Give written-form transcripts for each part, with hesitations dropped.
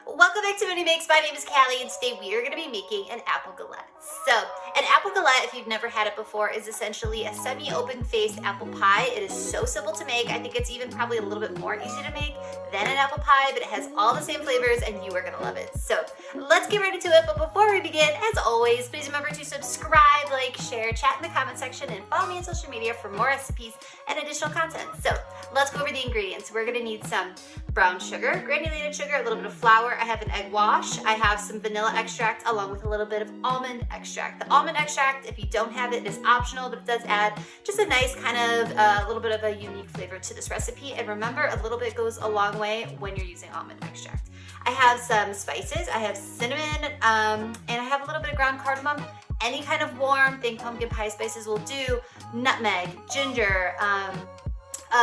Welcome back to Moody Makes. My name is Callie, and today we are going to be making an apple galette. So, an apple galette, if you've never had it before, is essentially a semi-open faced apple pie. It is so simple to make. I think it's even probably a little bit more easy to make than an apple pie, but it has all the same flavors and you are going to love it. So, let's get right into it. But before we begin, as always, please remember to subscribe, like, share, chat in the comment section, and follow me on social media for more recipes and additional content. So, let's go over the ingredients. We're going to need some brown sugar, granulated sugar, a little bit of flour. I have an egg wash. I have some vanilla extract along with a little bit of almond extract. The almond extract, if you don't have it, is optional, but it does add just a nice kind of a little bit of a unique flavor to this recipe. And remember, a little bit goes a long way when you're using almond extract. I have some spices. I have cinnamon, and I have a little bit of ground cardamom. Any kind of warm, think pumpkin pie spices will do. Nutmeg, ginger,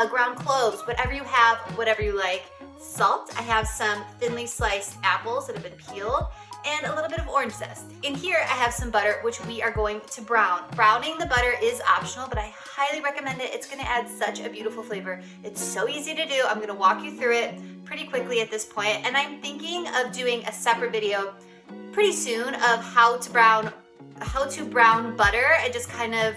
ground cloves, whatever you have, whatever you like. Salt. I have some thinly sliced apples that have been peeled and a little bit of orange zest. In here I have some butter, which we are going to brown. Browning the butter is optional, but I highly recommend it. It's going to add such a beautiful flavor. It's so easy to do. I'm going to walk you through it pretty quickly at this point, and I'm thinking of doing a separate video pretty soon of how to brown butter and just kind of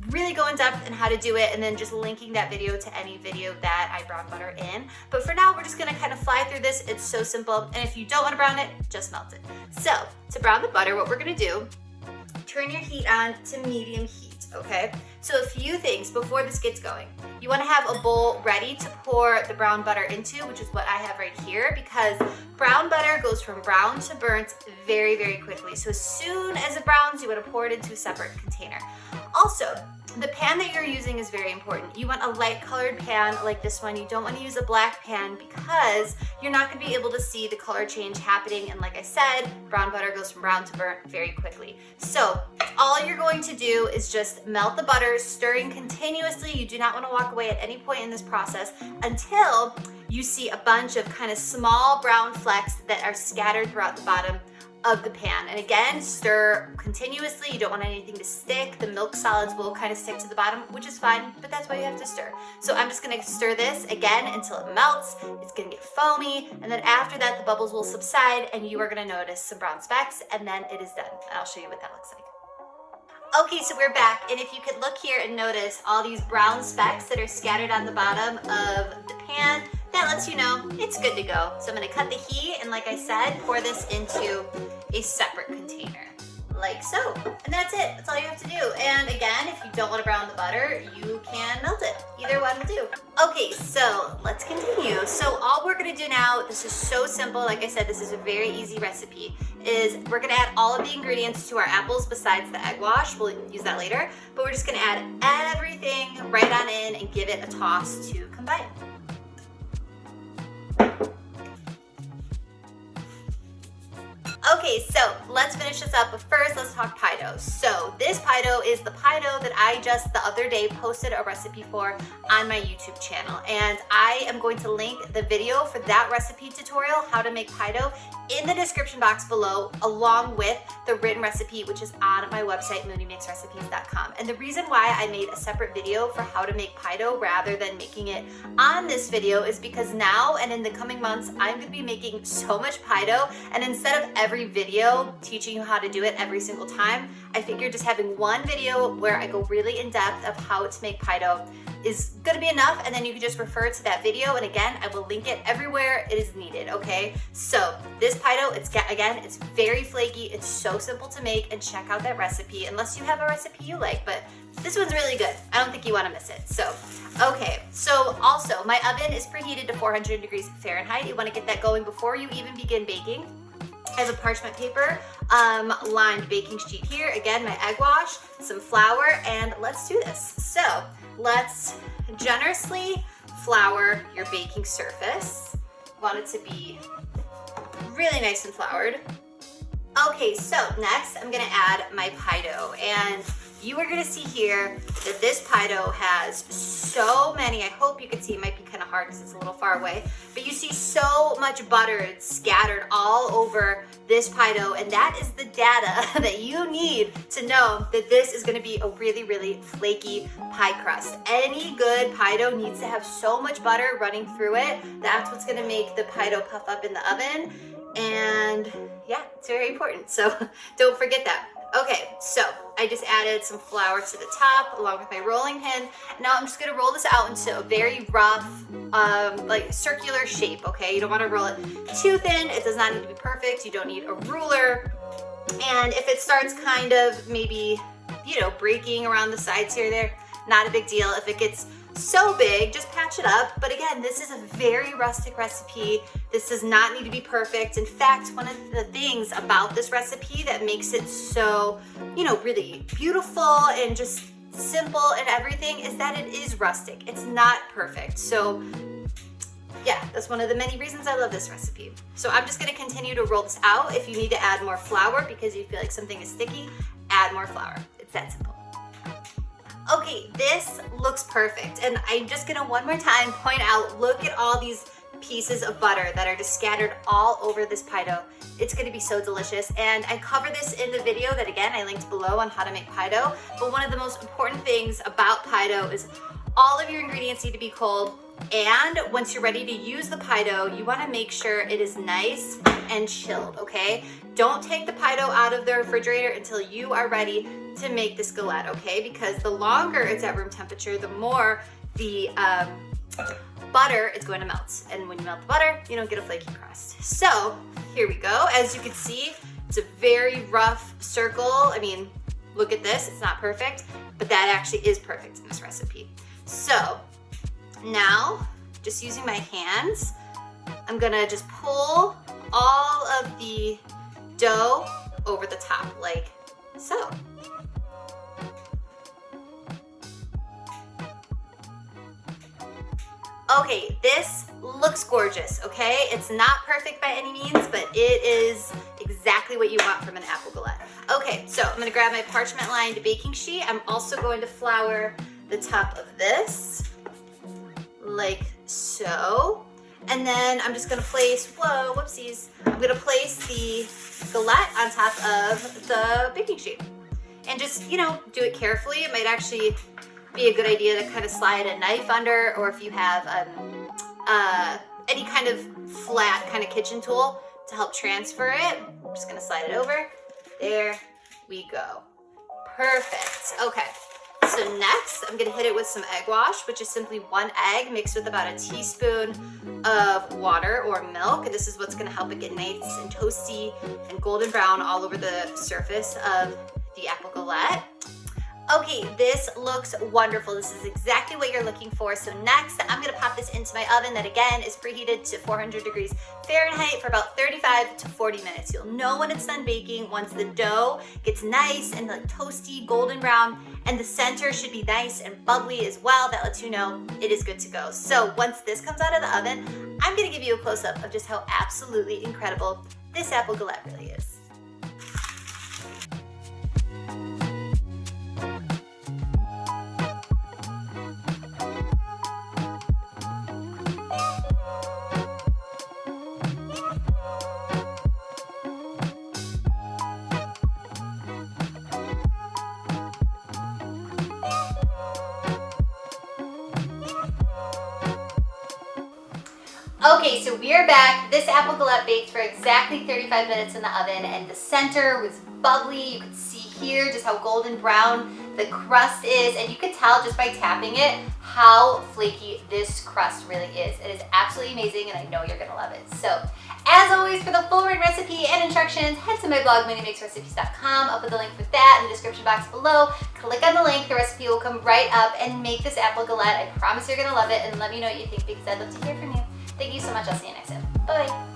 really go in depth in how to do it, and then just linking that video to any video that I brown butter in. But for now, we're just gonna kind of fly through this. It's so simple, and if you don't want to brown it, just melt it. So to brown the butter, what we're gonna do, turn your heat on to medium heat, okay? So a few things before this gets going. You wanna have a bowl ready to pour the brown butter into, which is what I have right here, because brown butter goes from brown to burnt very, very quickly. So as soon as it browns, you wanna pour it into a separate container. Also, the pan that you're using is very important. You want a light colored pan like this one. You don't want to use a black pan because you're not going to be able to see the color change happening. And like I said, brown butter goes from brown to burnt very quickly. So all you're going to do is just melt the butter, stirring continuously. You do not want to walk away at any point in this process until you see a bunch of kind of small brown flecks that are scattered throughout the bottom of the pan. And again, stir continuously. You don't want anything to stick. The milk solids will kind of stick to the bottom, which is fine, but that's why you have to stir. So I'm just gonna stir this again until it melts. It's gonna get foamy, and then after that, the bubbles will subside and you are gonna notice some brown specks, and then it is done. And I'll show you what that looks like. Okay, so we're back, and if you could look here and notice all these brown specks that are scattered on the bottom of the pan, that lets you know it's good to go. So I'm gonna cut the heat, and like I said, pour this into a separate container, like so. And that's it, that's all you have to do. And again, if you don't wanna brown the butter, you can melt it. Either one will do. Okay, so let's continue. So all we're gonna do now, this is so simple, like I said, this is a very easy recipe, is we're gonna add all of the ingredients to our apples besides the egg wash. We'll use that later, but we're just gonna add everything right on in and give it a toss to combine. Okay, so let's finish this up, but first let's talk pie dough. So this pie dough is the pie dough that I just the other day posted a recipe for on my YouTube channel, and I am going to link the video for that recipe tutorial, how to make pie dough, in the description box below, along with the written recipe, which is on my website, moodymakesrecipes.com. And the reason why I made a separate video for how to make pie dough rather than making it on this video is because now and in the coming months, I'm gonna be making so much pie dough, and instead of every video teaching you how to do it every single time, I figured just having one video where I go really in depth of how to make pie dough is gonna be enough, and then you can just refer to that video, and again, I will link it everywhere it is needed, okay? So this pie dough, it's very flaky, it's so simple to make, and check out that recipe, unless you have a recipe you like, but this one's really good. I don't think you wanna miss it. So, okay, so also, my oven is preheated to 400 degrees Fahrenheit. You wanna get that going before you even begin baking. I have a parchment paper lined baking sheet here. Again, my egg wash, some flour, and let's do this. So let's generously flour your baking surface. Want it to be really nice and floured. Okay, so next I'm gonna add my pie dough, and you are gonna see here that this pie dough has so many, I hope you can see, it might be kind of hard because it's a little far away, but you see so much butter scattered all over this pie dough, and that is the data that you need to know that this is gonna be a really, really flaky pie crust. Any good pie dough needs to have so much butter running through it. That's what's gonna make the pie dough puff up in the oven. And yeah, it's very important. So don't forget that. Okay, so I just added some flour to the top along with my rolling pin. Now I'm just gonna roll this out into a very rough, like circular shape, okay? You don't wanna roll it too thin. It does not need to be perfect. You don't need a ruler. And if it starts kind of maybe, you know, breaking around the sides here or there, not a big deal. If it gets so big, just patch it up. But again, this is a very rustic recipe. This does not need to be perfect. In fact, one of the things about this recipe that makes it so, you know, really beautiful and just simple and everything is that it is rustic. It's not perfect. So yeah, that's one of the many reasons I love this recipe. So I'm just gonna continue to roll this out. If you need to add more flour because you feel like something is sticky, add more flour. It's that simple. Okay, this looks perfect. And I'm just gonna one more time point out, look at all these pieces of butter that are just scattered all over this pie dough. It's gonna be so delicious. And I cover this in the video that again, I linked below on how to make pie dough. But one of the most important things about pie dough is all of your ingredients need to be cold. And once you're ready to use the pie dough, you wanna make sure it is nice and chilled, okay? Don't take the pie dough out of the refrigerator until you are ready to make this galette, okay? Because the longer it's at room temperature, the more the butter is going to melt. And when you melt the butter, you don't get a flaky crust. So here we go. As you can see, it's a very rough circle. I mean, look at this, it's not perfect, but that actually is perfect in this recipe. So now, just using my hands, I'm gonna just pull all of the dough over the top, like so. Okay, this looks gorgeous, okay? It's not perfect by any means, but it is exactly what you want from an apple galette. Okay, so I'm gonna grab my parchment lined baking sheet. I'm also going to flour the top of this, like so. And then I'm just gonna place, whoa, whoopsies. I'm gonna place the galette on top of the baking sheet. And just, you know, do it carefully. It might actually be a good idea to kind of slide a knife under, or if you have any kind of flat kind of kitchen tool to help transfer it. I'm just gonna slide it over. There we go. Perfect. Okay. So next, I'm gonna hit it with some egg wash, which is simply 1 egg mixed with about a teaspoon of water or milk. And this is what's gonna help it get nice and toasty and golden brown all over the surface of the apple galette. Okay, this looks wonderful. This is exactly what you're looking for. So next, I'm gonna pop this into my oven that again is preheated to 400 degrees Fahrenheit for about 35 to 40 minutes. You'll know when it's done baking once the dough gets nice and like toasty, golden brown, and the center should be nice and bubbly as well. That lets you know it is good to go. So once this comes out of the oven, I'm gonna give you a close-up of just how absolutely incredible this apple galette really is. Okay, so we are back. This apple galette baked for exactly 35 minutes in the oven, and the center was bubbly. You could see here just how golden brown the crust is, and you could tell just by tapping it how flaky this crust really is. It is absolutely amazing, and I know you're gonna love it. So, as always, for the full recipe and instructions, head to my blog, MinnieMakesRecipes.com. I'll put the link for that in the description box below. Click on the link, the recipe will come right up, and make this apple galette. I promise you're gonna love it, and let me know what you think because I'd love to hear from you. Thank you so much. I'll see you next time. Bye.